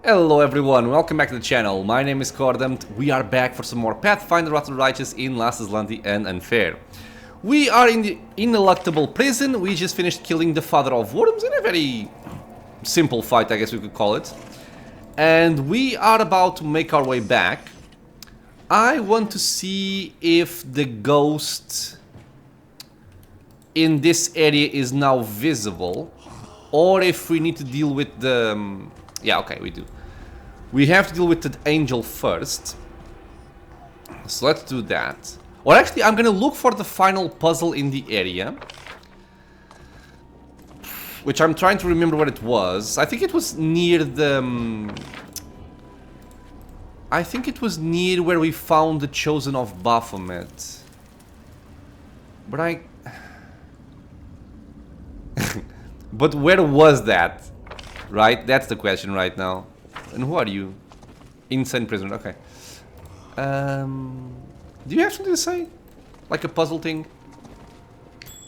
Hello everyone, welcome back to the channel. My name is Cordant. We are back for some more Pathfinder WotR Righteous in Last Azlanti and Unfair. We are in the Ineluctable prison. We just finished killing the father of worms in a very simple fight, I guess we could call it. And we are about to make our way back. I want to see if the ghost in this area is now visible, or if we need to deal with the... yeah, okay, we do. We have to deal with the angel first. So let's do that. Or actually, I'm gonna look for the final puzzle in the area, which I'm trying to remember what it was. I think it was near the... I think it was near where we found the Chosen of Baphomet. But I... But where was that? Right? That's the question right now. And who are you? Insane prisoner, okay. Do you have something to say? Like a puzzle thing?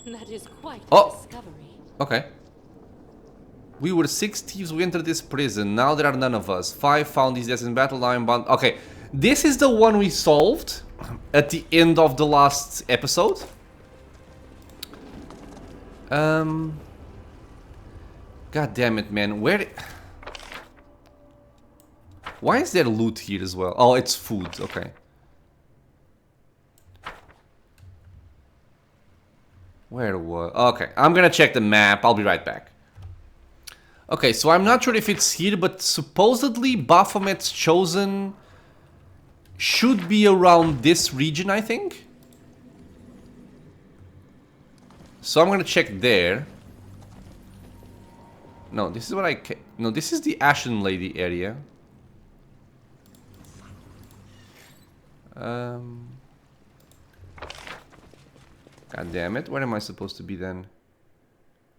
That is quite a discovery. Okay. We were 6 thieves who entered this prison. Now there are none of us. 5 found these deaths in battle. Now I'm bound. Okay. This is the one we solved at the end of the last episode. God damn it, man. Where... Why is there loot here as well? Oh, it's food. Okay. Where was... Okay, I'm gonna check the map. I'll be right back. Okay, so I'm not sure if it's here, but supposedly Baphomet's Chosen should be around this region, I think. So I'm gonna check there. No, this is what I... No, this is the Ashen Lady area. God damn it, where am I supposed to be then?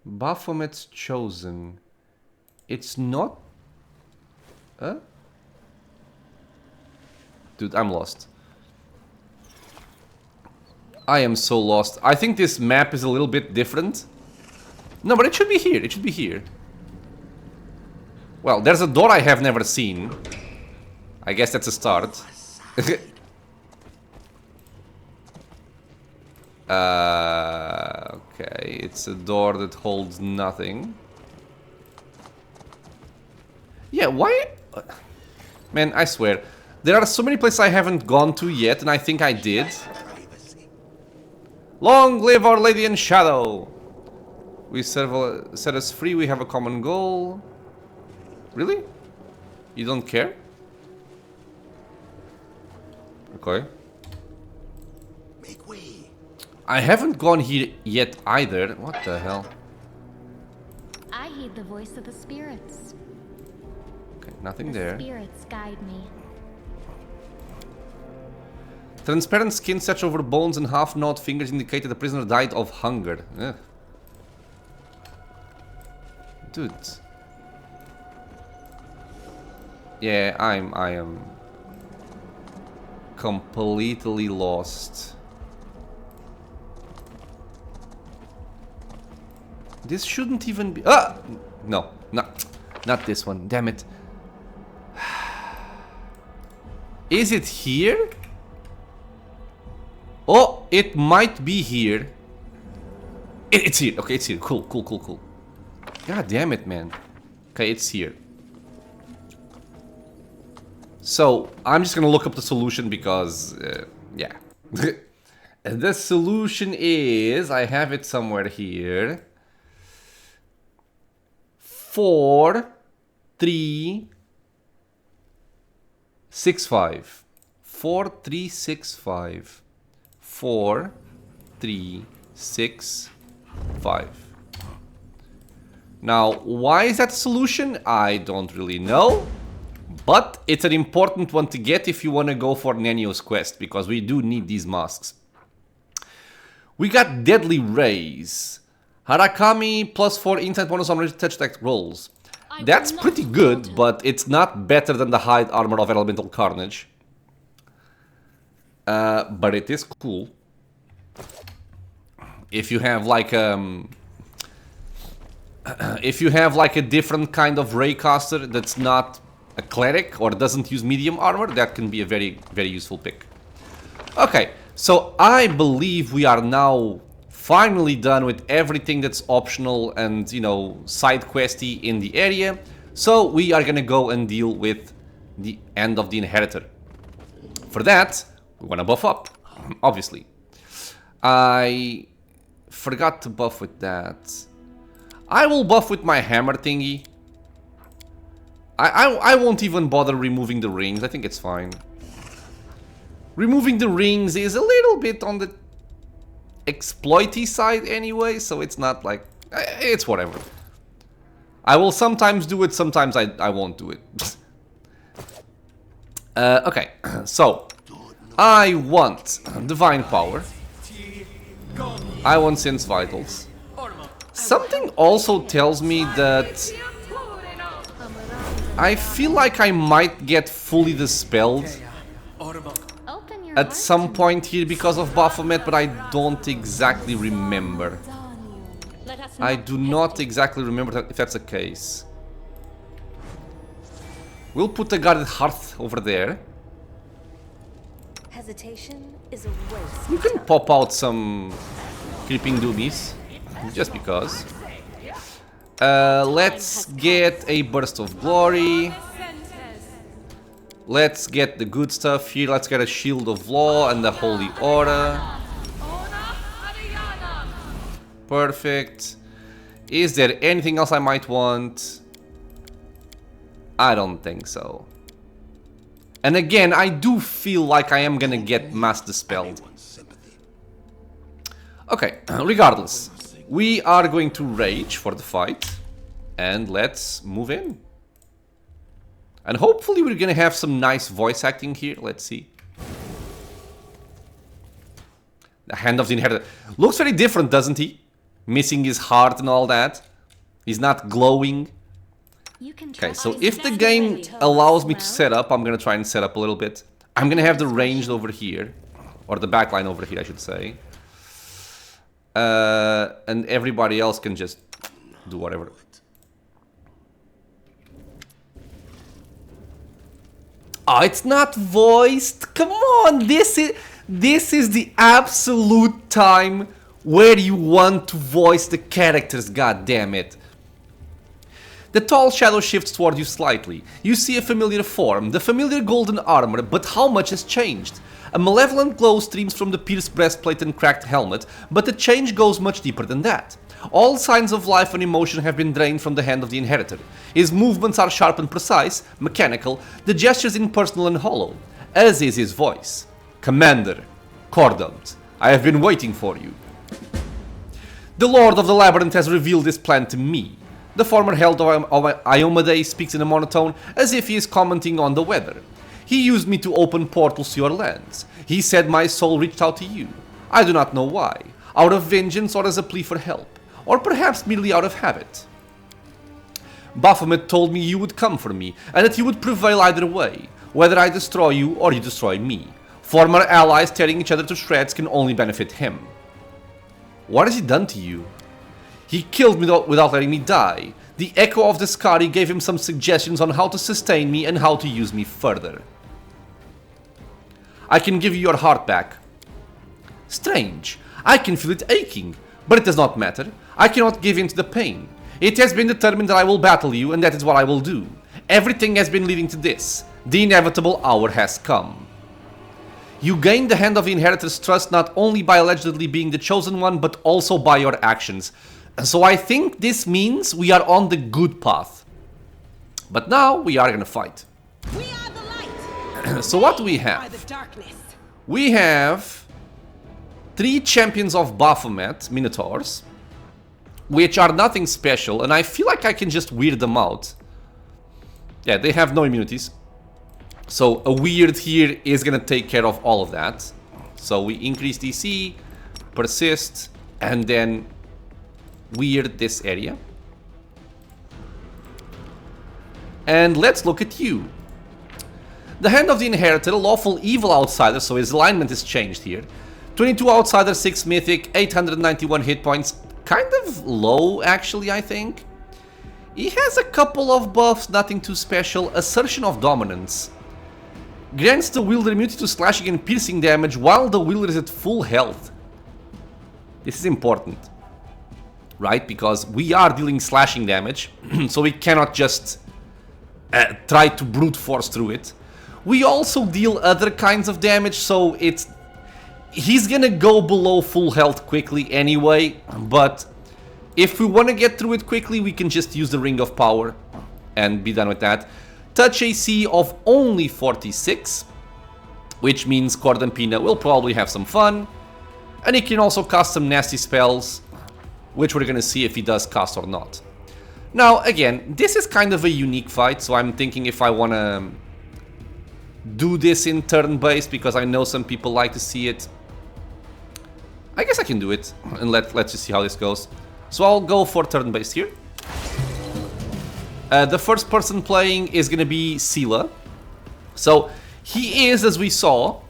Baphomet's Chosen. It's not... Huh? Dude, I'm lost. I am so lost. I think this map is a little bit different. No, but it should be here. It should be here. Well, there's a door I have never seen. I guess that's a start. Okay, it's a door that holds nothing. Yeah, why? Man, I swear. There are so many places I haven't gone to yet, and I think I did. Long live Our Lady in Shadow! We set us free, we have a common goal. Really? You don't care? Okay. Make way. I haven't gone here yet either. What the hell? I heed the voice of the spirits. Okay, nothing there. Spirits guide me. Transparent skin stretched over bones and half-gnawed fingers indicate that the prisoner died of hunger. Ugh. Dude. Yeah, I am completely lost. This shouldn't even be... Ah! No, not this one. Damn it. Is it here? Oh, it might be here. It's here. Okay, it's here. Cool. God damn it, man. Okay, it's here. So, I'm just gonna look up the solution because, yeah. The solution is, I have it somewhere here. 4, 3, 6, 5. 4, 3, 6, 5. 4, 3, 6, 5. Now, why is that a solution? I don't really know. But it's an important one to get if you want to go for Nenio's quest, because we do need these masks. We got Deadly Rays. Harakami plus 4 insight bonus on touch attack rolls. That's pretty good, but it's not better than the hide armor of Elemental Carnage. But it is cool. If you have like if you have like a different kind of Raycaster that's not a cleric or doesn't use medium armor, that can be a very, very useful pick. Okay, so I believe we are now finally done with everything that's optional and, you know, side questy in the area. So we are gonna go and deal with the end of the Inheritor. For that, we wanna buff up, obviously. I forgot to buff with that. I will buff with my hammer thingy. I won't even bother removing the rings. I think it's fine. Removing the rings is a little bit on the exploity side anyway, so it's not like... it's whatever. I will sometimes do it, sometimes I won't do it. Okay, so... I want Divine Power. I want Sense Vitals. Something also tells me that I feel like I might get fully dispelled at some point here because of Baphomet, but I don't exactly remember. I do not exactly remember if that's the case. We'll put the Guarded Hearth over there. Hesitation is a waste. You can pop out some creeping doomies, just because. Let's get a Burst of Glory. Let's get the good stuff here. Let's get a Shield of Law and the Holy Aura. Perfect. Is there anything else I might want? I don't think so. And again, I do feel like I am gonna get Mass Dispelled. Okay, regardless. We are going to rage for the fight. And let's move in. And hopefully we're gonna have some nice voice acting here. Let's see. The Hand of the Inheritor. Looks very different, doesn't he? Missing his heart and all that. He's not glowing. Okay, so if the game allows me to set up, I'm gonna try and set up a little bit. I'm gonna have the ranged over here. Or the backline over here, I should say. And everybody else can just do whatever. Oh, it's not voiced. Come on, this is the absolute time where you want to voice the characters, god damn it. The tall shadow shifts toward you slightly. You see a familiar form, the familiar golden armor, but how much has changed? A malevolent glow streams from the pierced breastplate and cracked helmet, but the change goes much deeper than that. All signs of life and emotion have been drained from the hand of the Inheritor. His movements are sharp and precise, mechanical, the gestures impersonal and hollow, as is his voice. Commander, Cordant, I have been waiting for you. The Lord of the Labyrinth has revealed this plan to me. The former Herald of Iomedae speaks in a monotone, as if he is commenting on the weather. He used me to open portals to your lands. He said my soul reached out to you. I do not know why, out of vengeance or as a plea for help, or perhaps merely out of habit. Baphomet told me you would come for me, and that you would prevail either way, whether I destroy you or you destroy me. Former allies tearing each other to shreds can only benefit him. What has he done to you? He killed me without letting me die. The echo of the Skari gave him some suggestions on how to sustain me and how to use me further. I can give you your heart back. Strange. I can feel it aching, but it does not matter. I cannot give in to the pain. It has been determined that I will battle you, and that is what I will do. Everything has been leading to this. The inevitable hour has come. You gain the Hand of the Inheritor's trust not only by allegedly being the chosen one, but also by your actions. So I think this means we are on the good path. But now we are gonna fight. We are the light. So what do we By the have? darkness. We have 3 champions of Baphomet, Minotaurs, which are nothing special, and I feel like I can just weird them out. Yeah, they have no immunities. So a weird here is gonna take care of all of that. So we increase DC, persist, and then weird this area. And let's look at you. The Hand of the Inheritor, lawful evil outsider, so his alignment is changed here. 22 outsider, 6 mythic, 891 hit points. Kind of low, actually, I think. He has a couple of buffs, nothing too special. Assertion of Dominance. Grants the wielder immunity to slashing and piercing damage while the wielder is at full health. This is important, right? Because we are dealing slashing damage, so we cannot just try to brute force through it. We also deal other kinds of damage, so he's gonna go below full health quickly anyway, but if we want to get through it quickly, we can just use the Ring of Power and be done with that. Touch AC of only 46, which means Cordampina will probably have some fun. And he can also cast some nasty spells, which we're gonna see if he does cast or not. Now, again, this is kind of a unique fight, so I'm thinking if I want to do this in turn-based, because I know some people like to see it. I guess I can do it, and let's just see how this goes. So I'll go for turn-based here. The first person playing is going to be Sela. So he is, as we saw,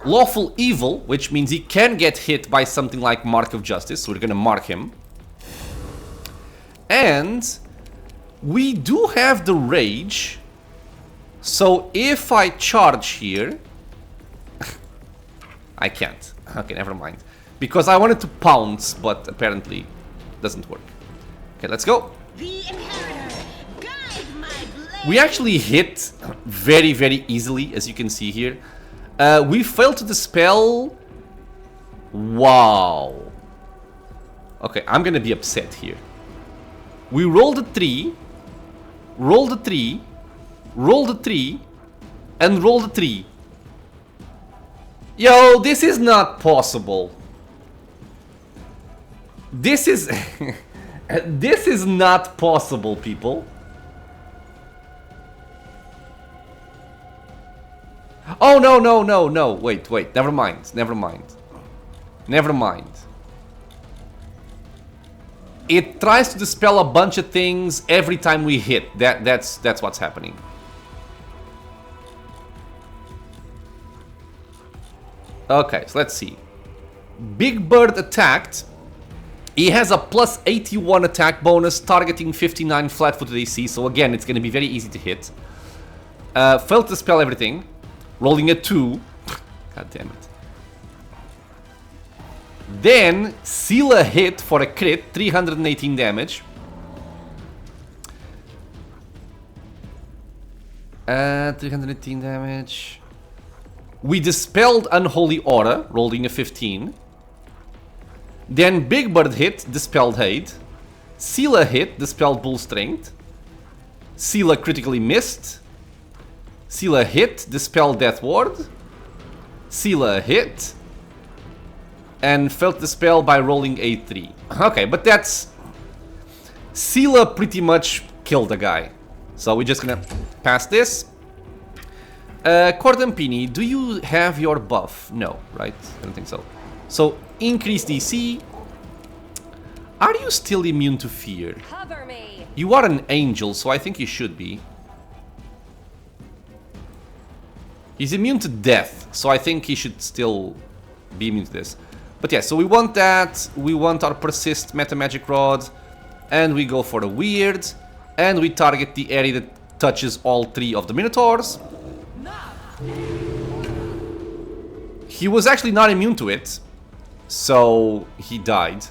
lawful evil, which means he can get hit by something like Mark of Justice. So we're going to mark him. And we do have the Rage. So if I charge here... I can't. Okay, never mind. Because I wanted to pounce, but apparently doesn't work. Okay, let's go. The Inheritor, guide my blade. We actually hit very, very easily, as you can see here. We failed to dispel. Wow. Okay, I'm gonna be upset here. We rolled a 3, rolled a 3, rolled a 3, and rolled a 3. Yo, this is not possible. This is... this is not possible, people. Oh, no, no, no, no. Wait, wait. Never mind. Never mind. Never mind. It tries to dispel a bunch of things every time we hit. That's what's happening. Okay, so let's see. Big Bird attacked. He has a plus 81 attack bonus, targeting 59 flat-footed AC. So again, it's going to be very easy to hit. Failed to spell everything. Rolling a 2. God damn it. Then, Sela hit for a crit, 318 damage. 318 damage. We dispelled Unholy Aura, rolling a 15. Then Big Bird hit, dispelled Hate. Sela hit, dispelled Bull Strength. Sela critically missed. Sela hit, dispelled Death Ward. Sela hit. And failed the spell by rolling a 3. Okay, but that's... Sela pretty much killed the guy. So we're just gonna pass this. Cordampini, do you have your buff? No, right? I don't think so. So, increase DC. Are you still immune to fear? Cover me. You are an angel, so I think you should be. He's immune to death, so I think he should still be immune to this. But yeah, so we want that. We want our persist meta magic rod. And we go for the weird. And we target the area that touches all 3 of the Minotaurs. He was actually not immune to it. So he died.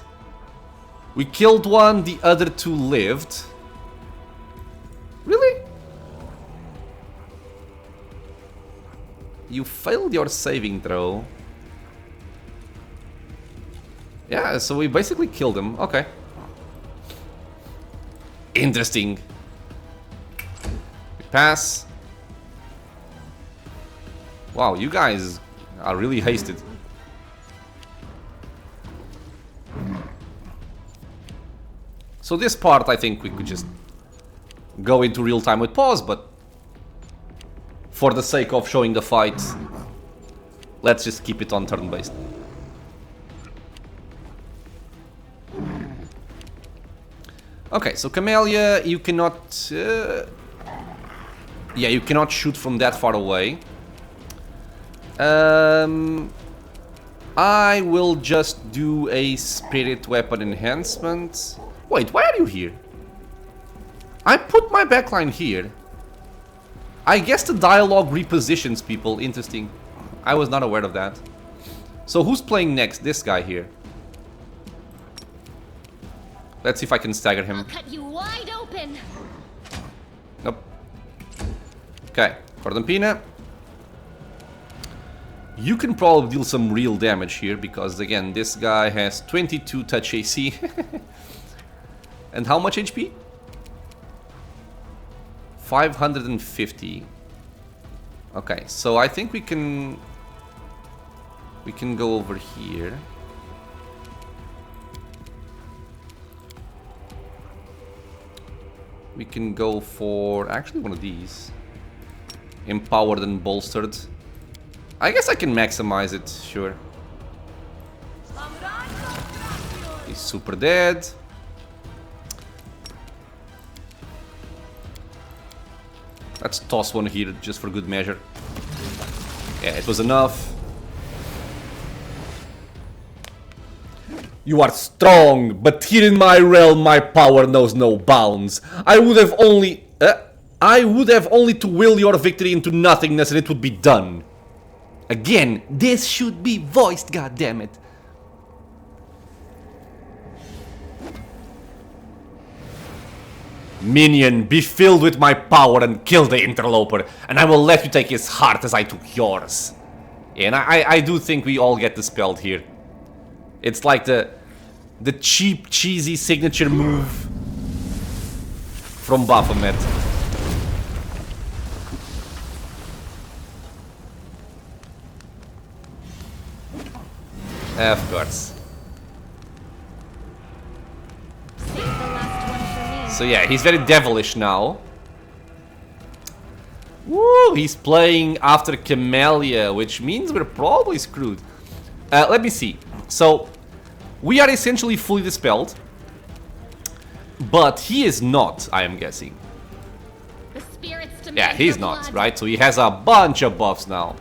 We killed one, the other 2 lived. Really? You failed your saving throw. Yeah, so we basically killed him. Okay. Interesting. We pass. Wow, you guys are really hasted. So this part, I think we could just go into real time with pause, but for the sake of showing the fight, let's just keep it on turn-based. Okay, so Camellia, you cannot... yeah, you cannot shoot from that far away. I will just do a spirit weapon enhancement. Wait, why are you here? I put my backline here. I guess the dialogue repositions people. Interesting. I was not aware of that. So who's playing next? This guy here. Let's see if I can stagger him. I'll cut you wide open. Nope. Okay, Cordampina. You can probably deal some real damage here because, again, this guy has 22 touch AC. And how much HP? 550. Okay, so I think we can go over here. We can go for actually one of these. Empowered and bolstered. I guess I can maximize it, sure. He's super dead. Let's toss one here just for good measure. Yeah, it was enough. You are strong, but here in my realm my power knows no bounds. I would have only to will your victory into nothingness and it would be done. Again, this should be voiced, goddammit. Minion, be filled with my power and kill the interloper, and I will let you take his heart as I took yours. Yeah, and I do think we all get dispelled here. It's like the cheap, cheesy signature move from Baphomet. Of course. Save the last one for me. So yeah, he's very devilish now. Woo, he's playing after Camellia, which means we're probably screwed. Let me see. So, we are essentially fully dispelled. But he is not, I am guessing. The spirits demand Yeah, he's your not, blood. right? So he has a bunch of buffs now.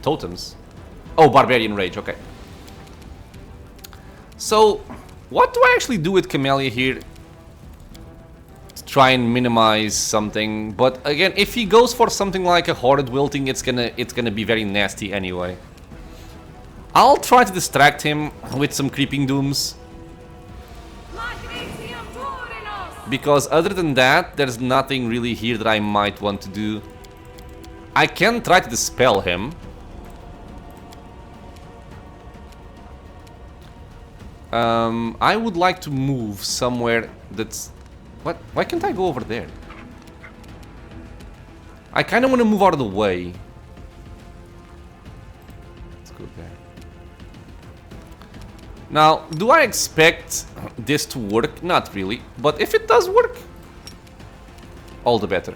Totems. Oh, Barbarian Rage, okay. So, what do I actually do with Camellia here? To try and minimize something. But again, if he goes for something like a Horrid Wilting, it's gonna be very nasty anyway. I'll try to distract him with some Creeping Dooms. Because other than that, there's nothing really here that I might want to do. I can try to dispel him. I would like to move somewhere that's... What? Why can't I go over there? I kind of want to move out of the way. Let's go there. Now, do I expect this to work? Not really. But if it does work, all the better.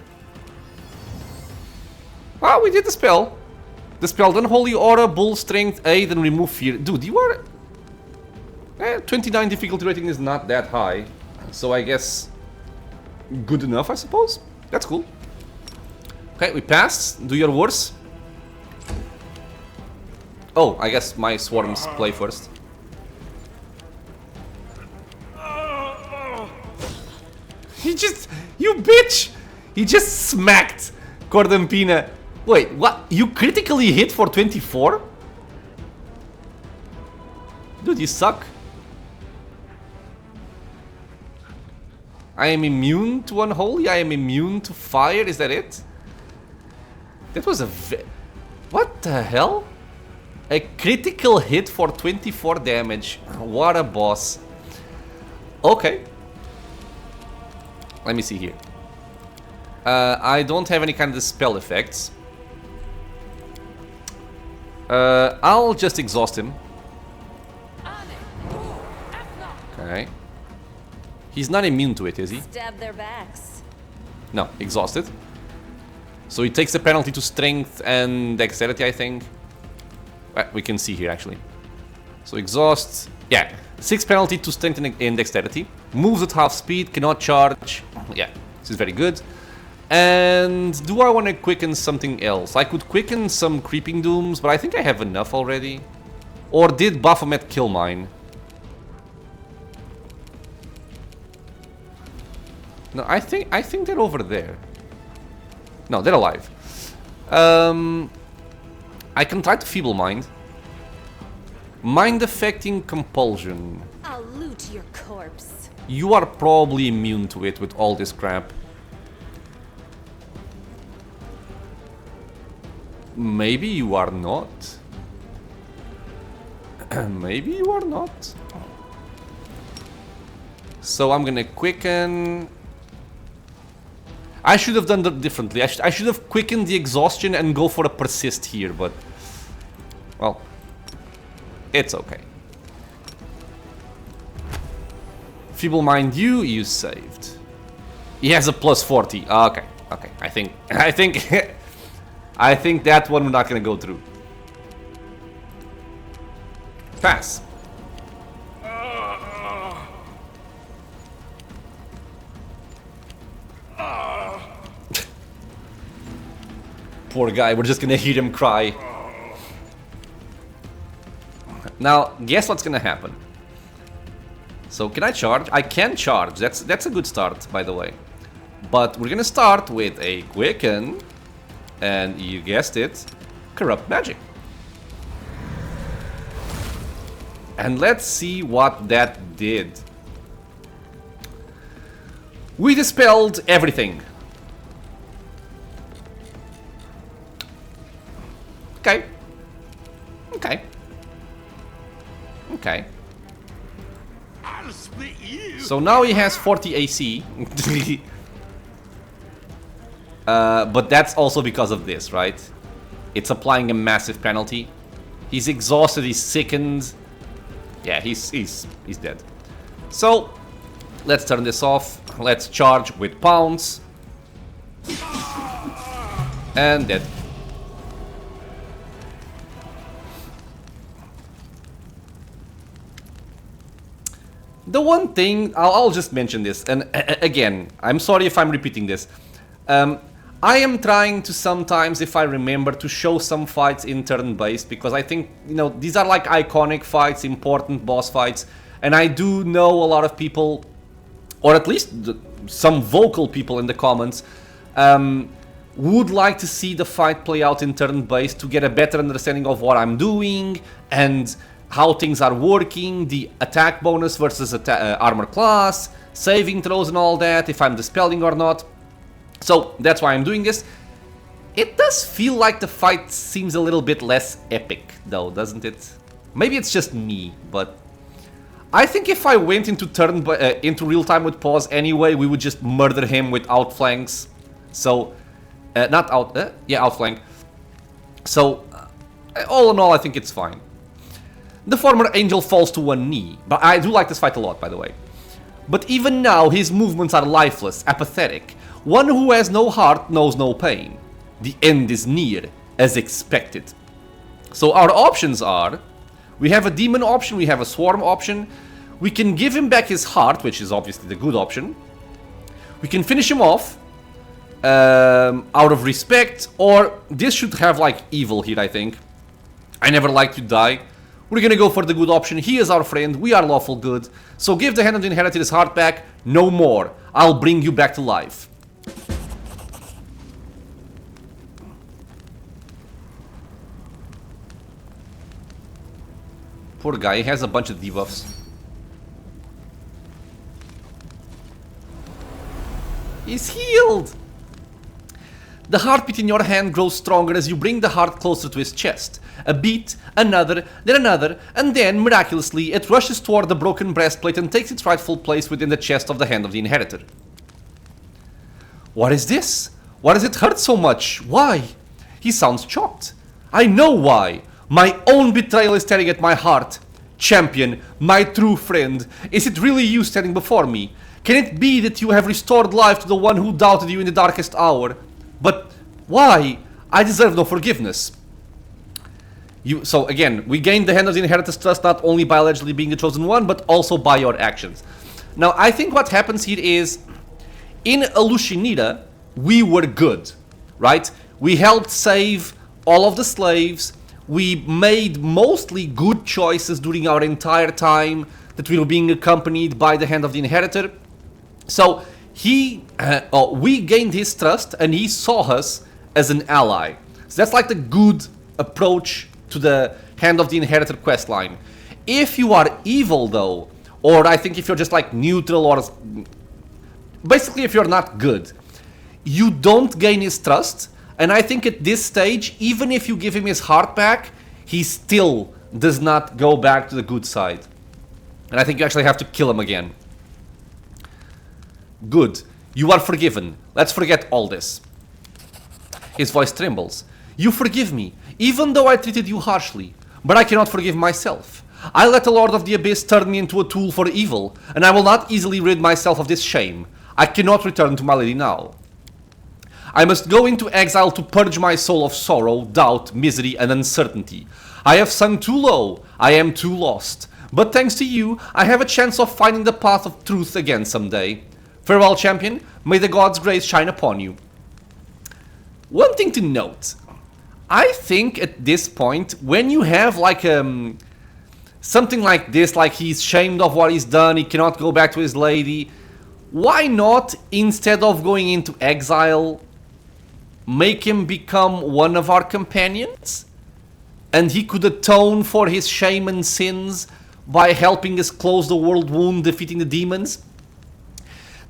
Ah, we did the spell. Dispelled Unholy Aura, Bull Strength, Aid, and Remove Fear. Dude, you are... 29 difficulty rating is not that high. So I guess... good enough, I suppose. That's cool. Okay, we passed. Do your worst. Oh, I guess my swarms play first. He just... You bitch! He just smacked Cordampina. Wait, what? You critically hit for 24? Dude, you suck. I am immune to Unholy, I am immune to Fire, is that it? That was a what the hell? A critical hit for 24 damage. What a boss. Okay. Let me see here. I don't have any kind of spell effects. I'll just exhaust him. Okay. He's not immune to it, is he? Stab their backs. No, exhausted. So he takes a penalty to strength and dexterity, I think. We can see here, actually. So exhaust. Yeah, 6 penalty to strength and dexterity. Moves at half speed, cannot charge. Yeah, this is very good. And do I want to quicken something else? I could quicken some Creeping Dooms, but I think I have enough already. Or did Baphomet kill mine? No, I think they're over there. No, they're alive. I can try to feeble mind. Mind affecting compulsion. I'll loot your corpse. You are probably immune to it with all this crap. Maybe you are not. Maybe you are not. So I'm gonna quicken. I should have done that differently. I should have quickened the exhaustion and go for a persist here, but well, it's okay. Feeble mind you saved. He has a plus 40. Okay, okay. I think I think that one we're not gonna go through. Pass. Poor guy, we're just gonna hear him cry. Now, guess what's gonna happen? So, can I charge? I can charge. That's a good start, by the way. But we're gonna start with a quicken, and you guessed it, corrupt magic. And let's see what that did. We dispelled everything. Okay. Okay. Okay. I'll split you. So now he has 40 AC. But that's also because of this, right? It's applying a massive penalty. He's exhausted, he's sickened. Yeah, he's dead. So, let's turn this off. Let's charge with pounce. And dead. The one thing, I'll just mention this, and again, I'm sorry if I'm repeating this. I am trying to sometimes, if I remember, to show some fights in turn-based, because I think, you know, these are like iconic fights, important boss fights, and I do know a lot of people, or at least some vocal people in the comments, would like to see the fight play out in turn-based to get a better understanding of what I'm doing, and how things are working, the attack bonus versus armor class, saving throws and all that, if I'm dispelling or not. So that's why I'm doing this. It does feel like the fight seems a little bit less epic though, doesn't it? Maybe it's just me, but I think if I went into into real time with pause anyway, we would just murder him with outflanks. So, outflank. So, all in all, I think it's fine. The former angel falls to one knee, but I do like this fight a lot, by the way. But even now, his movements are lifeless, apathetic. One who has no heart knows no pain. The end is near, as expected. So our options are, we have a demon option, we have a swarm option. We can give him back his heart, which is obviously the good option. We can finish him off, out of respect, or this should have like evil here, I think. I never like to die. We're gonna go for the good option. He is our friend. We are lawful good. So give the hand of the Inheritor his heart back. No more. I'll bring you back to life. Poor guy. He has a bunch of debuffs. He's healed. The heartbeat in your hand grows stronger as you bring the heart closer to his chest. A beat, another, and then, miraculously, it rushes toward the broken breastplate and takes its rightful place within the chest of the hand of the Inheritor. What is this? Why does it hurt so much? Why? He sounds shocked. I know why. My own betrayal is tearing at my heart. Champion, my true friend, is it really you standing before me? Can it be that you have restored life to the one who doubted you in the darkest hour? But why? I deserve no forgiveness. So again, we gained the hand of the Inheritor's trust not only by allegedly being the chosen one, but also by your actions. Now, I think what happens here is, in Alushinita, we were good, right? We helped save all of the slaves. We made mostly good choices during our entire time that we were being accompanied by the hand of the Inheritor. So, we gained his trust and he saw us as an ally. So that's like the good approach to the Hand of the Inheritor questline. If you are evil though, or I think if you're just like neutral, or basically if you're not good, you don't gain his trust. And I think at this stage, even if you give him his heart back, he still does not go back to the good side. And I think you actually have to kill him again. Good. You are forgiven. Let's forget all this. His voice trembles. You forgive me, even though I treated you harshly. But I cannot forgive myself. I let the Lord of the Abyss turn me into a tool for evil, and I will not easily rid myself of this shame. I cannot return to my lady now. I must go into exile to purge my soul of sorrow, doubt, misery, and uncertainty. I have sunk too low. I am too lost. But thanks to you, I have a chance of finding the path of truth again someday. Farewell, champion. May the gods' grace shine upon you. One thing to note. I think at this point, when you have like something like this, like he's shamed of what he's done, he cannot go back to his lady, why not, instead of going into exile, make him become one of our companions? And he could atone for his shame and sins by helping us close the world wound, defeating the demons.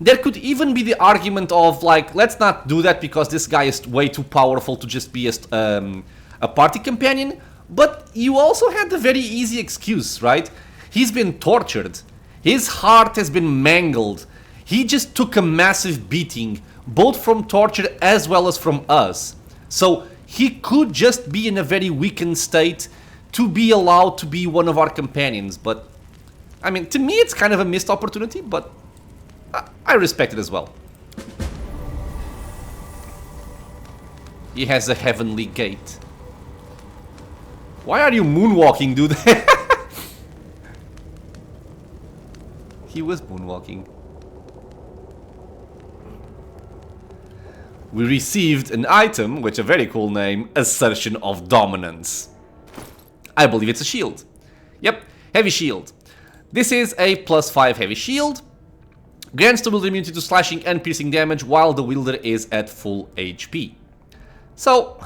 There could even be the argument of like, let's not do that because this guy is way too powerful to just be a party companion. But you also had the very easy excuse, right? He's been tortured. His heart has been mangled. He just took a massive beating, both from torture as well as from us. So he could just be in a very weakened state to be allowed to be one of our companions. But, I mean, to me it's kind of a missed opportunity, but I respect it as well. He has a heavenly gate. Why are you moonwalking, dude? He was moonwalking. We received an item, which a very cool name, Assertion of Dominance. I believe it's a shield. Yep, heavy shield. This is a +5 heavy shield. Grants the wielder immunity to slashing and piercing damage while the wielder is at full HP. So,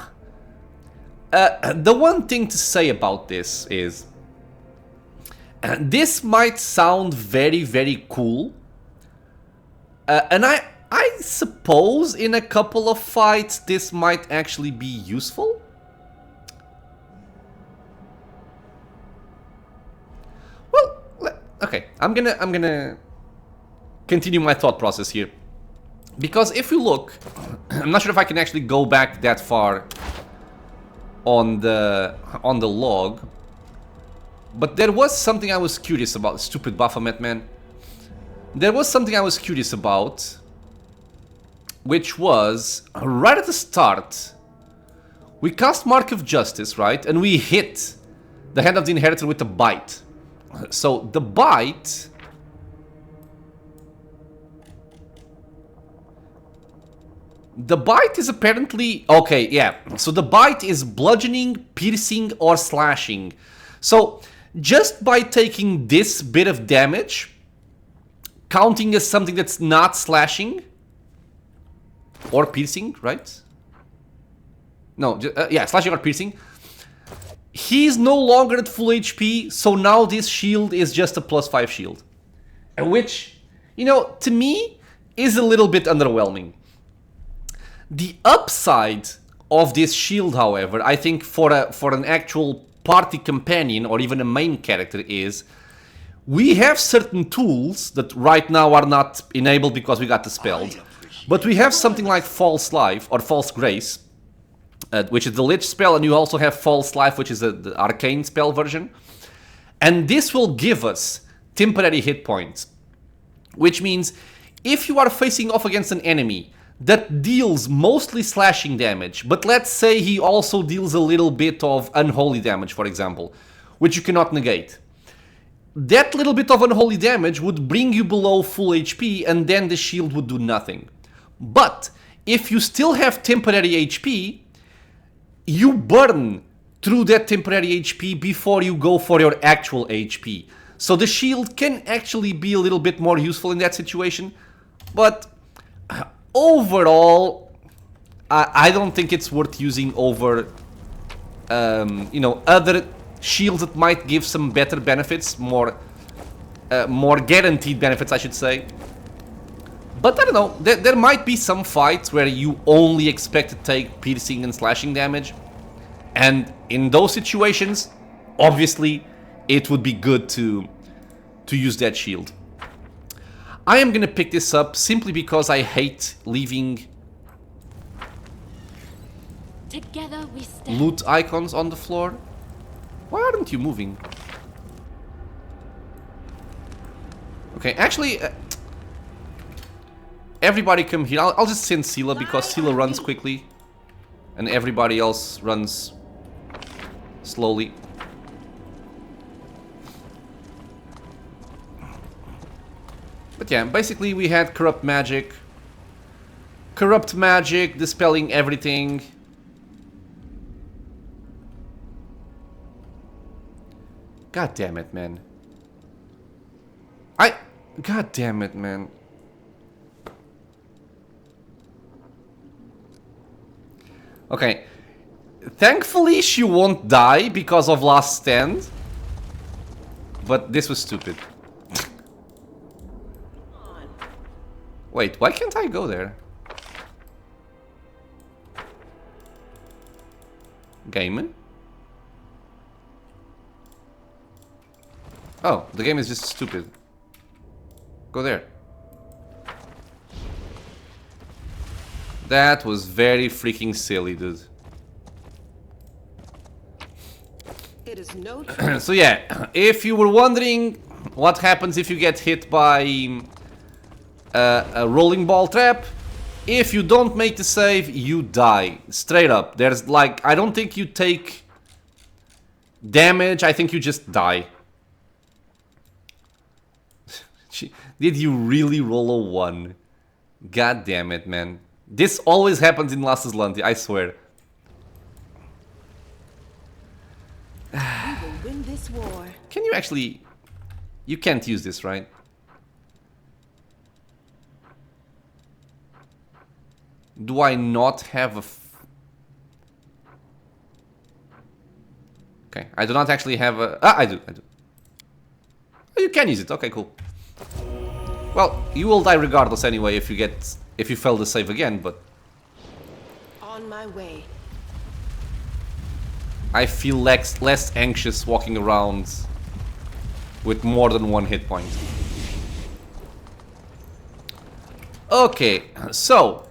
the one thing to say about this is, this might sound very, very cool. And I suppose in a couple of fights this might actually be useful. Well, okay, I'm gonna continue my thought process here. Because if you look, I'm not sure if I can actually go back that far on the log. But there was something I was curious about. Stupid Baphomet, man. There was something I was curious about, which was right at the start. We cast Mark of Justice, right? And we hit the Hand of the Inheritor with a bite. So the bite... The bite is apparently... Okay, yeah. So the bite is bludgeoning, piercing, or slashing. So just by taking this bit of damage, counting as something that's not slashing or piercing, right? No, yeah, slashing or piercing. He's no longer at full HP, so now this shield is just a +5 shield. Which, you know, to me, is a little bit underwhelming. The upside of this shield, however, I think for an actual party companion or even a main character is, we have certain tools that right now are not enabled because we got dispelled. But we have something like False Life or False Grace, which is the Lich spell, and you also have False Life, which is the Arcane spell version. And this will give us temporary hit points, which means if you are facing off against an enemy that deals mostly slashing damage, but let's say he also deals a little bit of unholy damage, for example, which you cannot negate. That little bit of unholy damage would bring you below full HP, and then the shield would do nothing. But if you still have temporary HP, you burn through that temporary HP before you go for your actual HP. So the shield can actually be a little bit more useful in that situation, but overall, I don't think it's worth using over, you know, other shields that might give some better benefits, more guaranteed benefits, I should say. But I don't know, there might be some fights where you only expect to take piercing and slashing damage. And in those situations, obviously, it would be good to use that shield. I am gonna pick this up simply because I hate leaving Together we stand. loot icons on the floor. Why aren't you moving? Okay, actually, everybody come here. I'll just send Scylla because Scylla runs quickly and everybody else runs slowly. But yeah, basically we had corrupt magic, dispelling everything. God damn it, man. God damn it, man. Okay. Thankfully, she won't die because of Last Stand. But this was stupid. Wait, why can't I go there? Gaiman? Oh, the game is just stupid. Go there. That was very freaking silly, dude. It is no So yeah, if you were wondering what happens if you get hit by a rolling ball trap, if you don't make the save, you die. Straight up. There's like, I don't think you take damage, I think you just die. Did you really roll a 1? God damn it, man. This always happens in Last Azlanti, I swear. We will win this war. Can you actually... You can't use this, right? Do I not have a... Okay, I do not actually have a... Ah, I do. Oh, you can use it, okay, cool. Well, you will die regardless anyway if you fail the save again, but... On my way. I feel less anxious walking around with more than 1 hit point. Okay, so...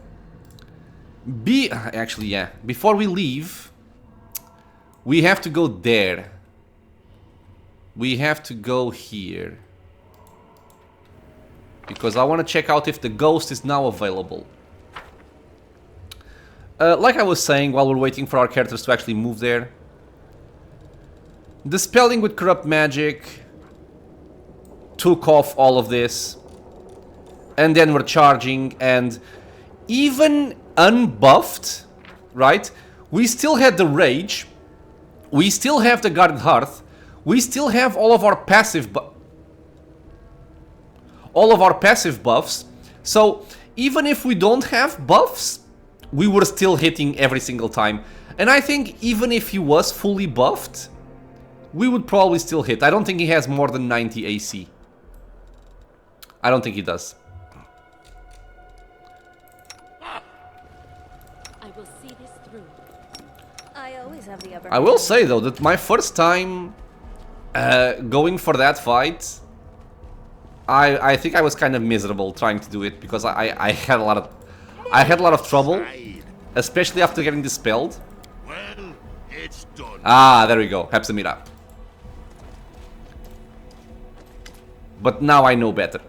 Actually, yeah. Before we leave, we have to go there. We have to go here. Because I want to check out if the ghost is now available. Like I was saying while we're waiting for our characters to actually move there. Dispelling with corrupt magic took off all of this. And then we're charging, and even unbuffed, right? We still had the rage. We still have the guarded hearth. We still have all of our passive buffs. So even if we don't have buffs, we were still hitting every single time. And I think even if he was fully buffed, we would probably still hit. I don't think he has more than 90 AC. I don't think he does. I will see this through. I always have the upper I will say though that my first time going for that fight, I think I was kind of miserable trying to do it because I had a lot of trouble, especially after getting dispelled. Well, it's done. Ah, there we go, Hepsamira. But now I know better.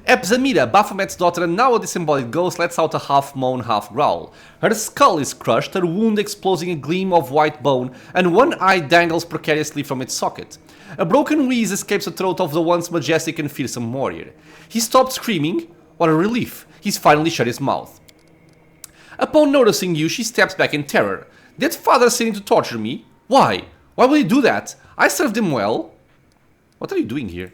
Epzamira, Baphomet's daughter and now a disembodied ghost, lets out a half moan, half growl. Her skull is crushed, her wound exposing a gleam of white bone, and one eye dangles precariously from its socket. A broken wheeze escapes the throat of the once majestic and fearsome warrior. He stopped screaming. What a relief. He's finally shut his mouth. Upon noticing you, she steps back in terror. Did father send him to torture me? Why? Why would he do that? I served him well. What are you doing here?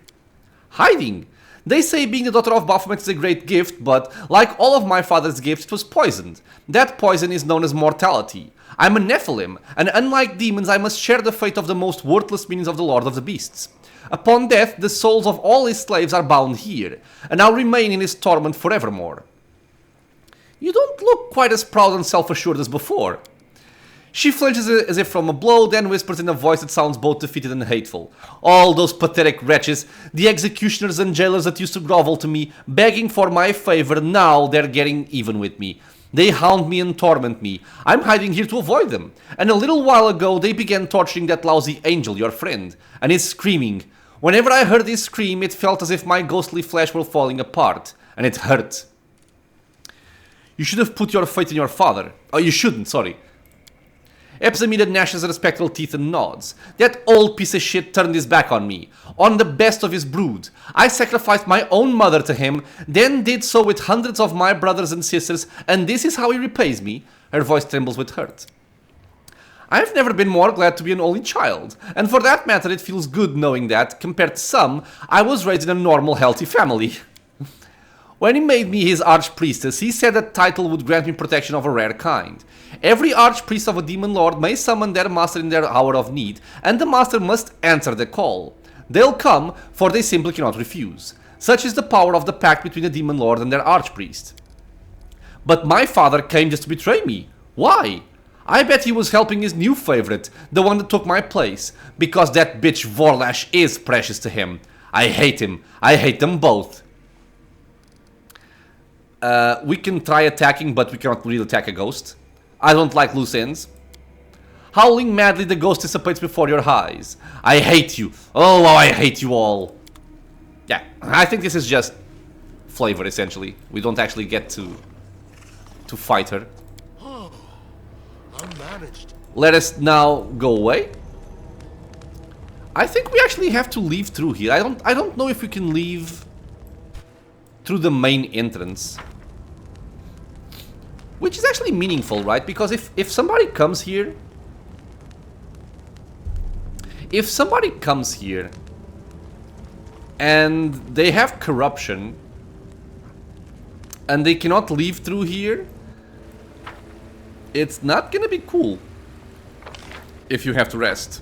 Hiding. They say being the daughter of Baphomet is a great gift, but like all of my father's gifts, it was poisoned. That poison is known as mortality. I'm a Nephilim, and unlike demons, I must share the fate of the most worthless minions of the Lord of the Beasts. Upon death, the souls of all his slaves are bound here, and I'll remain in his torment forevermore. You don't look quite as proud and self-assured as before. She flinches as if from a blow, then whispers in a voice that sounds both defeated and hateful. All those pathetic wretches, the executioners and jailers that used to grovel to me, begging for my favor, now they're getting even with me. They hound me and torment me. I'm hiding here to avoid them. And a little while ago, they began torturing that lousy angel, your friend. And he's screaming. Whenever I heard his scream, it felt as if my ghostly flesh were falling apart. And it hurt. You should have put your faith in your father. Oh, you shouldn't, sorry. Epsamida gnashes her spectral teeth and nods. That old piece of shit turned his back on me. On the best of his brood. I sacrificed my own mother to him, then did so with hundreds of my brothers and sisters, and this is how he repays me. Her voice trembles with hurt. I've never been more glad to be an only child, and for that matter it feels good knowing that, compared to some, I was raised in a normal, healthy family. When he made me his archpriestess, he said that title would grant me protection of a rare kind. Every archpriest of a demon lord may summon their master in their hour of need, and the master must answer the call. They'll come, for they simply cannot refuse. Such is the power of the pact between the demon lord and their archpriest. But my father came just to betray me. Why? I bet he was helping his new favorite, the one that took my place, because that bitch Vorlash is precious to him. I hate him. I hate them both. We can try attacking, but we cannot really attack a ghost. I don't like loose ends. Howling madly, the ghost dissipates before your eyes. I hate you. Oh, how I hate you all. Yeah, I think this is just flavor, essentially. We don't actually get to fight her. Oh, unmanaged. Let us now go away. I think we actually have to leave through here. I don't know if we can leave through the main entrance. Which is actually meaningful, right? Because if somebody comes here... If somebody comes here and they have corruption and they cannot leave through here, it's not gonna be cool if you have to rest.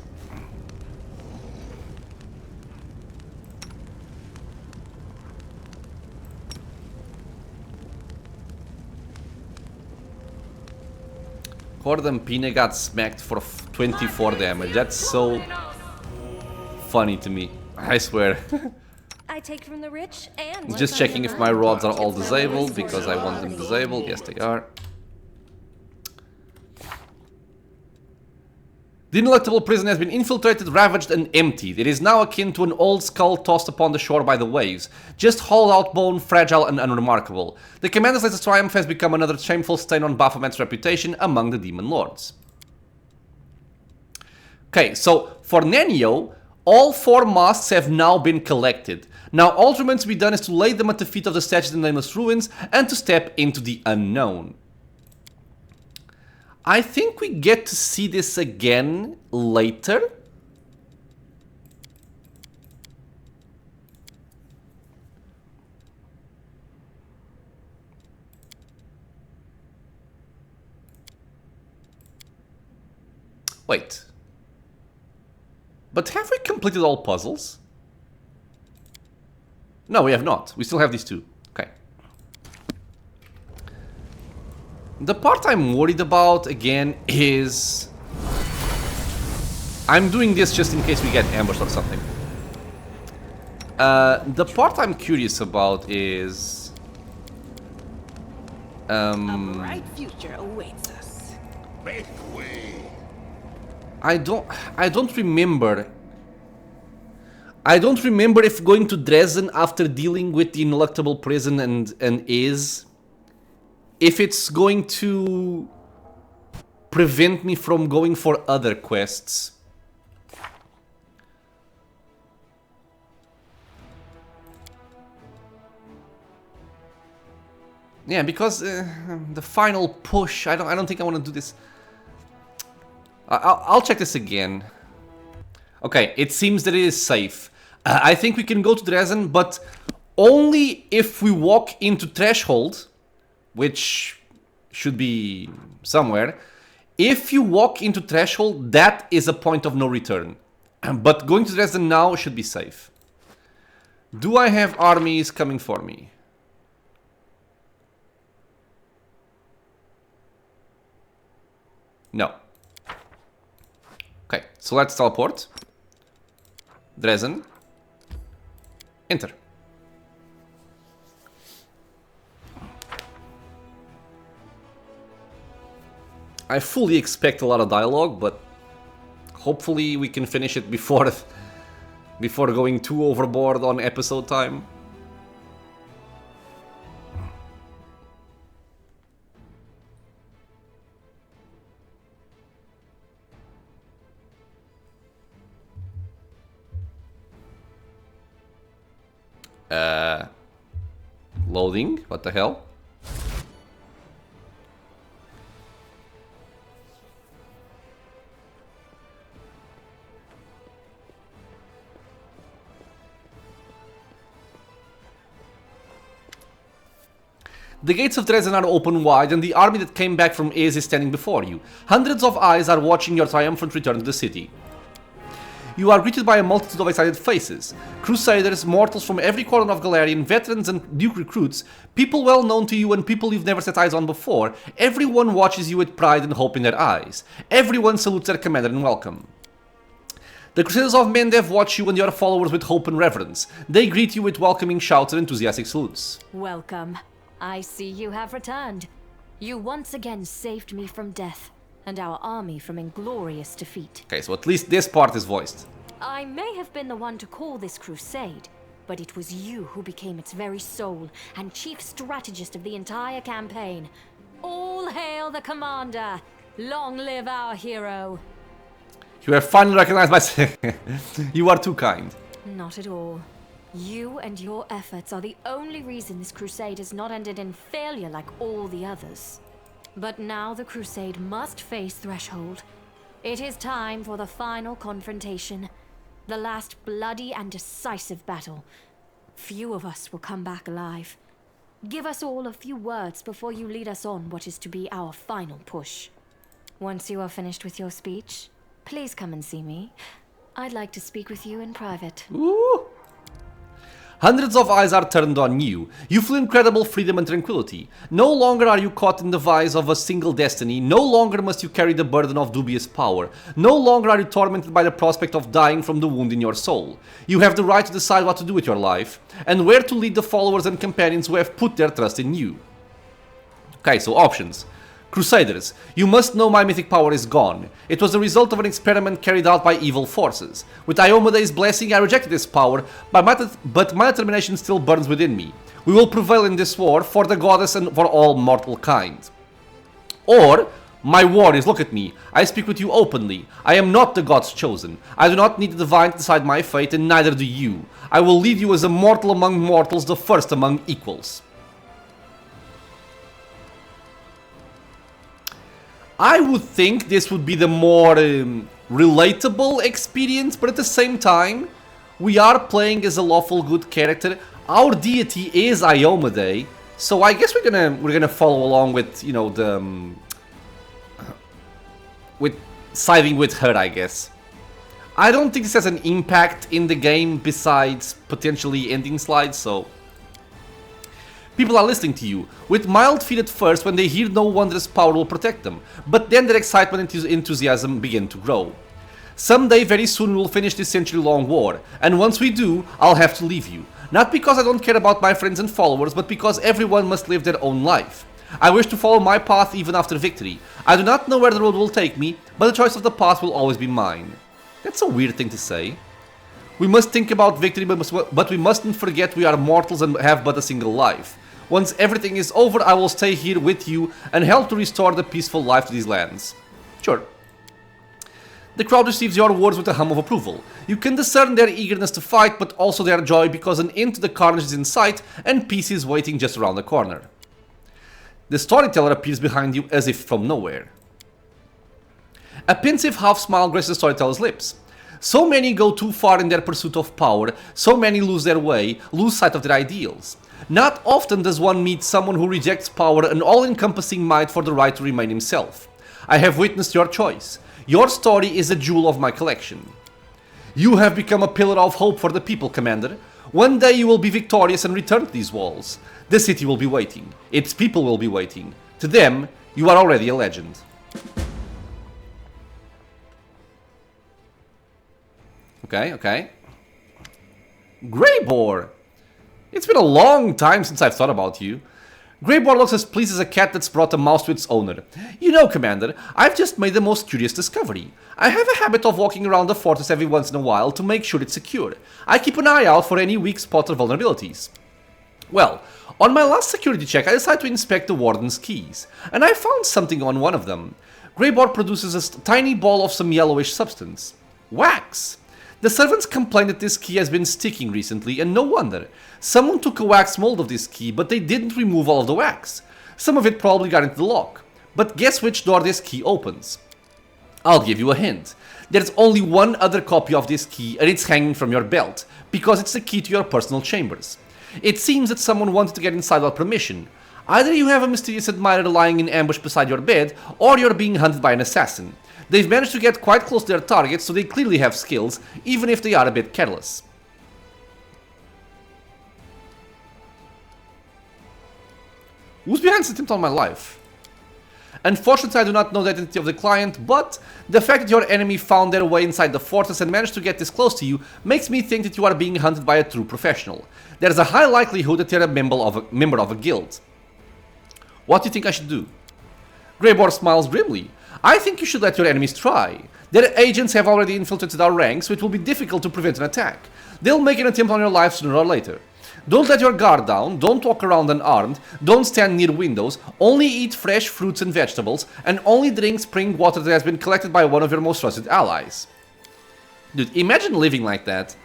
Cordon Pina got smacked for 24 damage. That's so funny to me. I swear. I take from the rich and Just checking if my rods are all disabled, because I want them disabled. Yes, they are. The Ineluctable prison has been infiltrated, ravaged, and emptied. It is now akin to an old skull tossed upon the shore by the waves. Just hollowed out bone, fragile and unremarkable. The Commander's latest triumph has become another shameful stain on Baphomet's reputation among the Demon Lords. Okay, so for Nenio, all 4 masks have now been collected. Now all that remains to be done is to lay them at the feet of the statues in the Nameless Ruins and to step into the unknown. I think we get to see this again later. Wait. But have we completed all puzzles? No, we have not. We still have these 2. Okay. The part I'm worried about, again, is... I'm doing this just in case we get ambushed or something. The part I'm curious about is... A bright future awaits us. Make way. I don't remember. I don't remember if going to Dresden after dealing with the Ineluctable prison and is... If it's going to prevent me from going for other quests. Yeah, because the final push, I don't think I want to do this. I'll check this again. Okay, it seems that it is safe. I think we can go to Dresden, but only if we walk into threshold, which should be somewhere. If you walk into threshold, that is a point of no return. But going to Dresden now should be safe. Do I have armies coming for me? No. Okay, so let's teleport. Dresden. Enter. I fully expect a lot of dialogue, but hopefully we can finish it before going too overboard on episode time. Loading? What the hell? The gates of Dresden are open wide, and the army that came back from Aes is standing before you. Hundreds of eyes are watching your triumphant return to the city. You are greeted by a multitude of excited faces. Crusaders, mortals from every corner of Galarian, veterans and new recruits, people well known to you and people you've never set eyes on before. Everyone watches you with pride and hope in their eyes. Everyone salutes their commander in welcome. The Crusaders of Mendev watch you and your followers with hope and reverence. They greet you with welcoming shouts and enthusiastic salutes. Welcome. I see you have returned. You once again saved me from death, and our army from inglorious defeat. Okay, so at least this part is voiced. I may have been the one to call this crusade, but it was you who became its very soul and chief strategist of the entire campaign. All hail the commander! Long live our hero! You have finally recognized my... You are too kind. Not at all. You and your efforts are the only reason this crusade has not ended in failure like all the others. But now the crusade must face Threshold. It is time for the final confrontation. The last bloody and decisive battle. Few of us will come back alive. Give us all a few words before you lead us on what is to be our final push. Once you are finished with your speech, please come and see me. I'd like to speak with you in private. Ooh. Hundreds of eyes are turned on you. You feel incredible freedom and tranquility. No longer are you caught in the vice of a single destiny. No longer must you carry the burden of dubious power. No longer are you tormented by the prospect of dying from the wound in your soul. You have the right to decide what to do with your life, and where to lead the followers and companions who have put their trust in you. Okay, so options. Crusaders, you must know my mythic power is gone. It was the result of an experiment carried out by evil forces. With Iomede's blessing, I rejected this power, but my determination still burns within me. We will prevail in this war, for the goddess and for all mortal kind. Or, my warriors, look at me. I speak with you openly. I am not the gods chosen. I do not need the divine to decide my fate, and neither do you. I will lead you as a mortal among mortals, the first among equals. I would think this would be the more relatable experience, but at the same time, we are playing as a lawful good character. Our deity is Iomede, so I guess we're gonna follow along with, you know, the with siding with her, I guess. I don't think this has an impact in the game besides potentially ending slides, so people are listening to you, with mild feet at first when they hear no wondrous power will protect them, but then their excitement and enthusiasm begin to grow. Someday, very soon, we will finish this century-long war, and once we do, I'll have to leave you. Not because I don't care about my friends and followers, but because everyone must live their own life. I wish to follow my path even after victory. I do not know where the road will take me, but the choice of the path will always be mine. That's a weird thing to say. We must think about victory, but we mustn't forget we are mortals and have but a single life. Once everything is over, I will stay here with you and help to restore the peaceful life to these lands. Sure. The crowd receives your words with a hum of approval. You can discern their eagerness to fight, but also their joy because an end to the carnage is in sight and peace is waiting just around the corner. The storyteller appears behind you as if from nowhere. A pensive half-smile graces the storyteller's lips. So many go too far in their pursuit of power, so many lose their way, lose sight of their ideals. Not often does one meet someone who rejects power and all-encompassing might for the right to remain himself. I have witnessed your choice. Your story is a jewel of my collection. You have become a pillar of hope for the people, Commander. One day you will be victorious and return to these walls. The city will be waiting. Its people will be waiting. To them, you are already a legend. Okay. Greyboar! It's been a long time since I've thought about you. Greyboar looks as pleased as a cat that's brought a mouse to its owner. You know, Commander, I've just made the most curious discovery. I have a habit of walking around the fortress every once in a while to make sure it's secure. I keep an eye out for any weak spots or vulnerabilities. Well, on my last security check, I decided to inspect the warden's keys, and I found something on one of them. Greyboar produces a tiny ball of some yellowish substance. Wax! The servants complain that this key has been sticking recently, and no wonder. Someone took a wax mold of this key, but they didn't remove all of the wax. Some of it probably got into the lock. But guess which door this key opens? I'll give you a hint. There's only one other copy of this key, and it's hanging from your belt, because it's the key to your personal chambers. It seems that someone wanted to get inside without permission. Either you have a mysterious admirer lying in ambush beside your bed, or you're being hunted by an assassin. They've managed to get quite close to their targets, so they clearly have skills, even if they are a bit careless. Who's behind this attempt on my life? Unfortunately, I do not know the identity of the client, but the fact that your enemy found their way inside the fortress and managed to get this close to you makes me think that you are being hunted by a true professional. There is a high likelihood that you're a member of a guild. What do you think I should do? Greyboar smiles grimly. I think you should let your enemies try. Their agents have already infiltrated our ranks, so it will be difficult to prevent an attack. They'll make an attempt on your life sooner or later. Don't let your guard down, don't walk around unarmed, don't stand near windows, only eat fresh fruits and vegetables, and only drink spring water that has been collected by one of your most trusted allies. Dude, imagine living like that.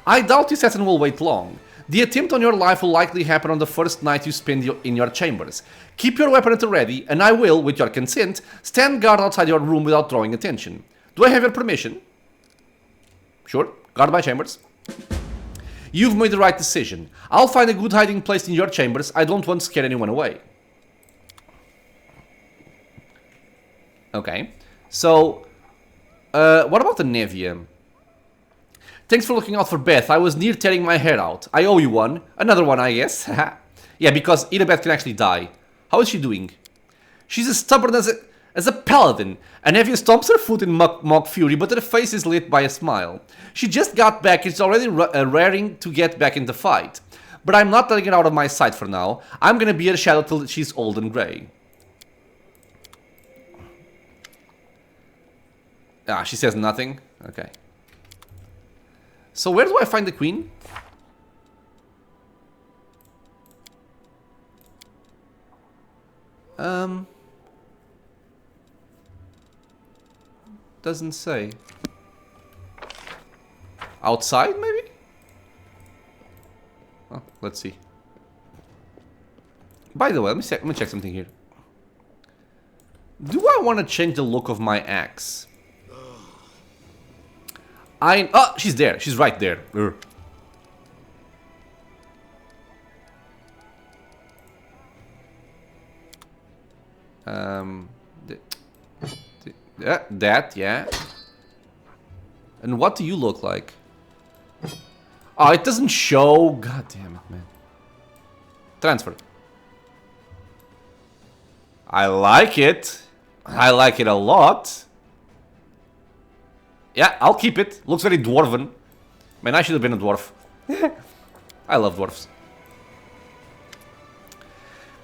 I doubt the assassin will wait long. The attempt on your life will likely happen on the first night you spend in your chambers. Keep your weapon at the ready, and I will, with your consent, stand guard outside your room without drawing attention. Do I have your permission? Sure, guard my chambers. You've made the right decision. I'll find a good hiding place in your chambers. I don't want to scare anyone away. Okay, so, what about the Nevia? Thanks for looking out for Beth. I was near tearing my hair out. I owe you one. Another one, I guess. Yeah, because Beth can actually die. How is she doing? She's as stubborn as a paladin. And Nevia stomps her foot in mock fury, but her face is lit by a smile. She just got back and is already raring to get back in the fight. But I'm not letting her out of my sight for now. I'm gonna be her shadow till she's old and grey. Ah, she says nothing? Okay. So where do I find the queen? Doesn't say. Outside, maybe? Oh, let's see. By the way, let me check something here. Do I want to change the look of my axe? Oh, she's there. She's right there. That, yeah. And what do you look like? Oh, it doesn't show. God damn it, man. Transfer. I like it. I like it a lot. Yeah, I'll keep it. Looks very dwarven. Man, I should have been a dwarf. I love dwarfs.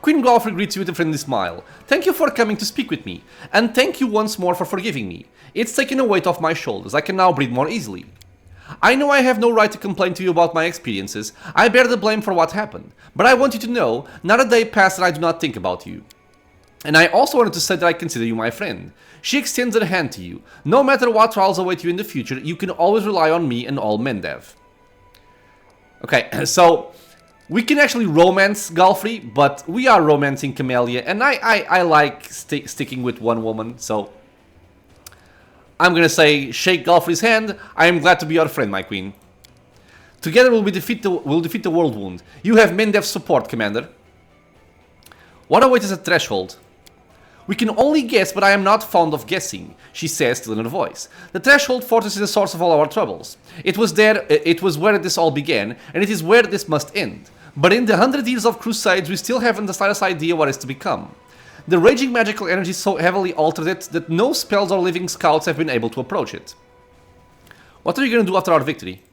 Queen Galfrey greets you with a friendly smile. Thank you for coming to speak with me. And thank you once more for forgiving me. It's taken a weight off my shoulders. I can now breathe more easily. I know I have no right to complain to you about my experiences. I bear the blame for what happened. But I want you to know, not a day passed that I do not think about you. And I also wanted to say that I consider you my friend. She extends her hand to you. No matter what trials await you in the future, you can always rely on me and all Mendev. Okay, so we can actually romance Galfrey, but we are romancing Camellia, and I like sticking with one woman, so I'm gonna say, shake Galfrey's hand. I am glad to be your friend, my queen. Together we'll defeat the world wound. You have Mendev's support, Commander. What awaits us at Threshold? We can only guess, but I am not fond of guessing, she says, still in her voice. The Threshold Fortress is the source of all our troubles. It was where this all began, and it is where this must end. But in the 100 years of Crusades, we still haven't the slightest idea what is to become. The raging magical energy so heavily altered it that no spells or living scouts have been able to approach it. What are you going to do after our victory?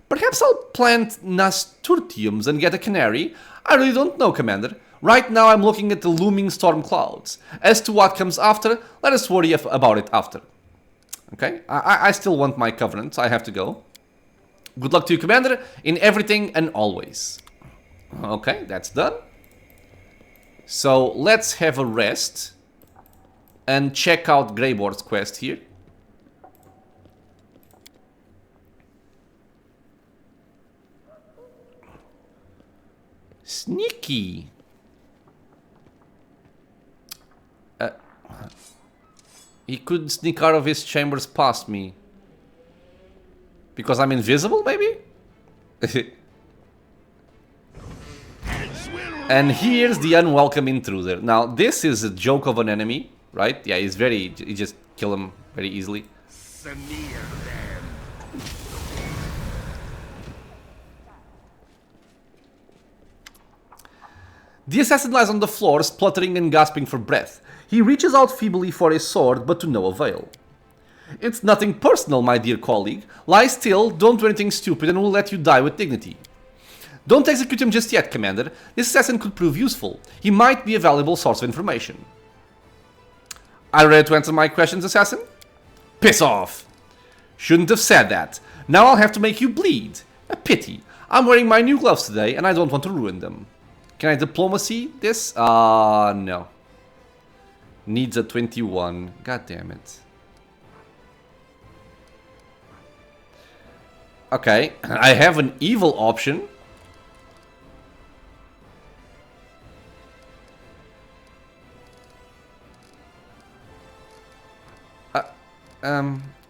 Perhaps I'll plant nasturtiums and get a canary? I really don't know, Commander. Right now I'm looking at the looming storm clouds. As to what comes after, let us worry about it after. Okay, I still want my covenant, so I have to go. Good luck to you, Commander, in everything and always. Okay, that's done. So let's have a rest and check out Greyboard's quest here. Sneaky. He could sneak out of his chambers past me. Because I'm invisible, maybe? And here's the unwelcome intruder. Now, this is a joke of an enemy, right? Yeah, he's very... You just kill him very easily. The assassin lies on the floor, spluttering and gasping for breath. He reaches out feebly for his sword, but to no avail. It's nothing personal, my dear colleague. Lie still, don't do anything stupid, and we'll let you die with dignity. Don't execute him just yet, Commander. This assassin could prove useful. He might be a valuable source of information. Are you ready to answer my questions, assassin? Piss off! Shouldn't have said that. Now I'll have to make you bleed. A pity. I'm wearing my new gloves today, and I don't want to ruin them. Can I diplomacy this? No. Needs a 21. God damn it. Okay, I have an evil option.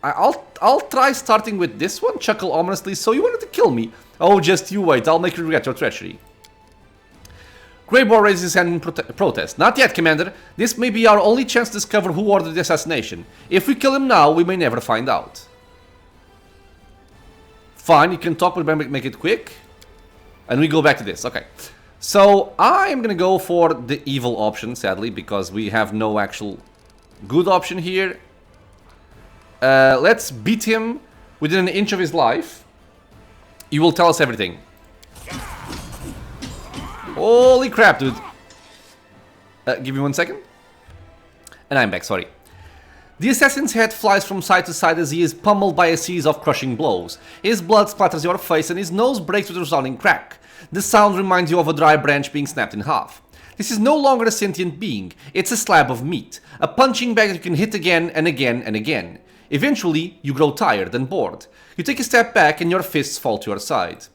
I'll try starting with this one. Chuckle ominously. So you wanted to kill me? Oh, just you wait. I'll make you regret your treachery. Greyboard raises his hand in protest. Not yet, Commander. This may be our only chance to discover who ordered the assassination. If we kill him now, we may never find out. Fine, you can talk, but make it quick. And we go back to this. Okay. So, I am gonna go for the evil option, sadly, because we have no actual good option here. Let's beat him within an inch of his life. He will tell us everything. Holy crap, dude. Give me 1 second. And I'm back, sorry. The assassin's head flies from side to side as he is pummeled by a series of crushing blows. His blood splatters your face and his nose breaks with a resounding crack. The sound reminds you of a dry branch being snapped in half. This is no longer a sentient being, it's a slab of meat. A punching bag that you can hit again and again and again. Eventually, you grow tired and bored. You take a step back and your fists fall to your side.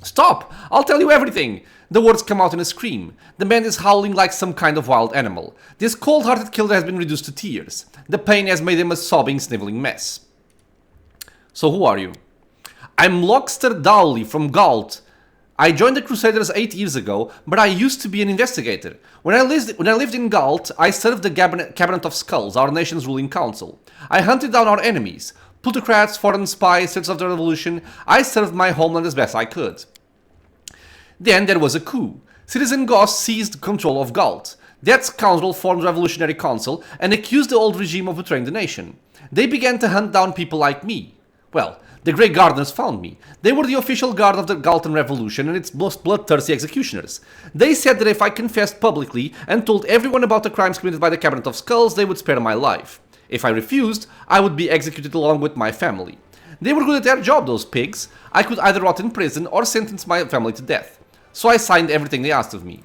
Stop! I'll tell you everything! The words come out in a scream. The man is howling like some kind of wild animal. This cold-hearted killer has been reduced to tears. The pain has made him a sobbing, sniveling mess. So who are you? I'm Lockster Dowley from Galt. I joined the Crusaders 8 years ago, but I used to be an investigator. When I lived in Galt, I served the Cabinet of Skulls, our nation's ruling council. I hunted down our enemies. Plutocrats, foreign spies, citizens of the revolution. I served my homeland as best I could. Then there was a coup. Citizen Goss seized control of Galt. That scoundrel formed a revolutionary council and accused the old regime of betraying the nation. They began to hunt down people like me. Well, the Grey Gardeners found me. They were the official guard of the Galtan Revolution and its bloodthirsty executioners. They said that if I confessed publicly and told everyone about the crimes committed by the Cabinet of Skulls, they would spare my life. If I refused, I would be executed along with my family. They were good at their job, those pigs. I could either rot in prison or sentence my family to death. So I signed everything they asked of me.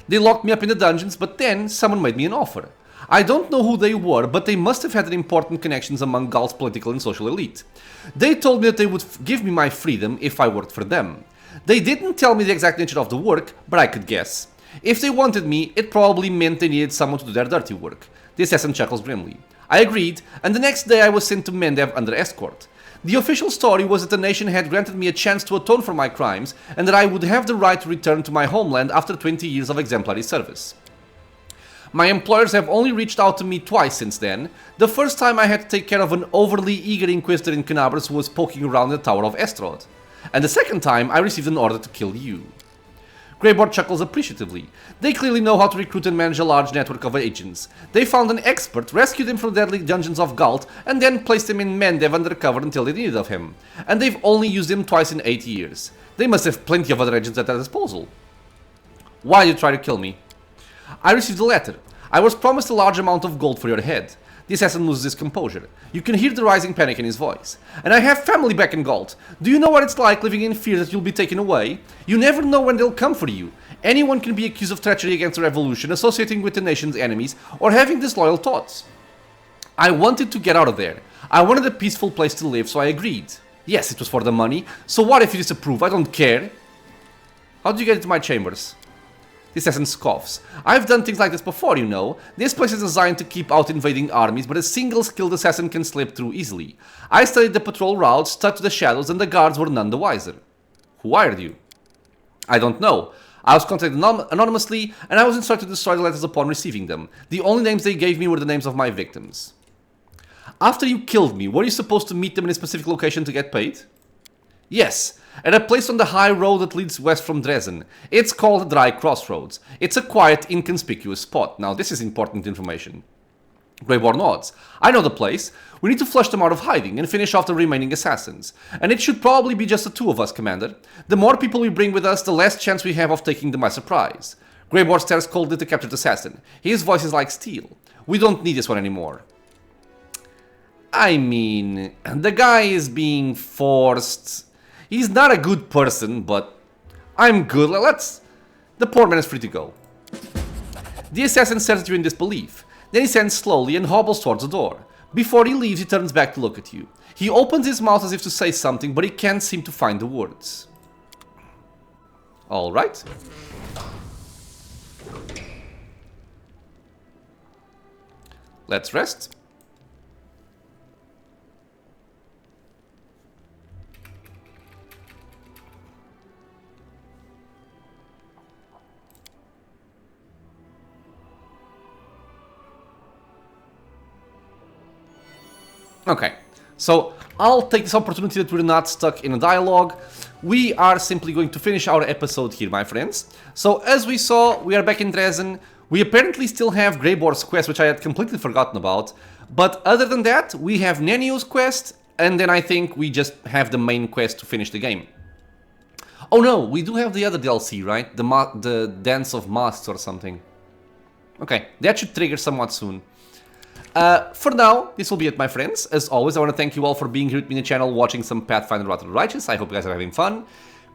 They locked me up in the dungeons, but then someone made me an offer. I don't know who they were, but they must have had important connections among Galt's political and social elite. They told me that they would give me my freedom if I worked for them. They didn't tell me the exact nature of the work, but I could guess. If they wanted me, it probably meant they needed someone to do their dirty work. The assassin chuckles grimly. I agreed, and the next day I was sent to Mendev under escort. The official story was that the nation had granted me a chance to atone for my crimes, and that I would have the right to return to my homeland after 20 years of exemplary service. My employers have only reached out to me twice since then. The first time I had to take care of an overly eager inquisitor in Canabras who was poking around the Tower of Estrod. And the second time I received an order to kill you. Greyboard chuckles appreciatively. They clearly know how to recruit and manage a large network of agents. They found an expert, rescued him from the deadly dungeons of Galt, and then placed him in Mendev undercover until they needed of him. And they've only used him twice in 8 years. They must have plenty of other agents at their disposal. Why did you try to kill me? I received a letter. I was promised a large amount of gold for your head. The assassin loses his composure. You can hear the rising panic in his voice. And I have family back in Galt. Do you know what it's like living in fear that you'll be taken away? You never know when they'll come for you. Anyone can be accused of treachery against the revolution, associating with the nation's enemies, or having disloyal thoughts. I wanted to get out of there. I wanted a peaceful place to live, so I agreed. Yes, it was for the money. So what if you disapprove? I don't care. How did you get into my chambers? The assassin scoffs. I've done things like this before, you know. This place is designed to keep out invading armies, but a single skilled assassin can slip through easily. I studied the patrol routes, stuck to the shadows, and the guards were none the wiser. Who hired you? I don't know. I was contacted anonymously, and I was instructed to destroy the letters upon receiving them. The only names they gave me were the names of my victims. After you killed me, were you supposed to meet them in a specific location to get paid? Yes. At a place on the high road that leads west from Dresden. It's called Dry Crossroads. It's a quiet, inconspicuous spot. Now, this is important information. Greyboard nods. I know the place. We need to flush them out of hiding and finish off the remaining assassins. And it should probably be just the two of us, Commander. The more people we bring with us, the less chance we have of taking them by surprise. Greyboard stares coldly at the captured assassin. His voice is like steel. We don't need this one anymore. I mean, the guy is being forced. He's not a good person, but I'm good. The poor man is free to go. The assassin stares at you in disbelief. Then he stands slowly and hobbles towards the door. Before he leaves, he turns back to look at you. He opens his mouth as if to say something, but he can't seem to find the words. Alright. Let's rest. Okay, so I'll take this opportunity that we're not stuck in a dialogue. We are simply going to finish our episode here, my friends. So, as we saw, we are back in Dresden. We apparently still have Greyboard's quest, which I had completely forgotten about. But other than that, we have Nenio's quest, and then I think we just have the main quest to finish the game. Oh no, we do have the other DLC, right? The Dance of Masks or something. Okay, that should trigger somewhat soon. For now, this will be it, my friends. As always, I want to thank you all for being here with me in the channel, watching some Pathfinder WotR Righteous. I hope you guys are having fun.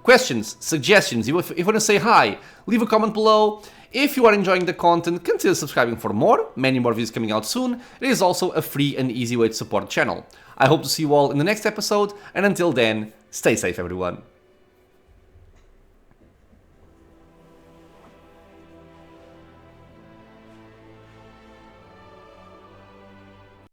Questions, suggestions, if you want to say hi, leave a comment below. If you are enjoying the content, consider subscribing for more. Many more videos coming out soon. It is also a free and easy way to support the channel. I hope to see you all in the next episode, and until then, stay safe, everyone.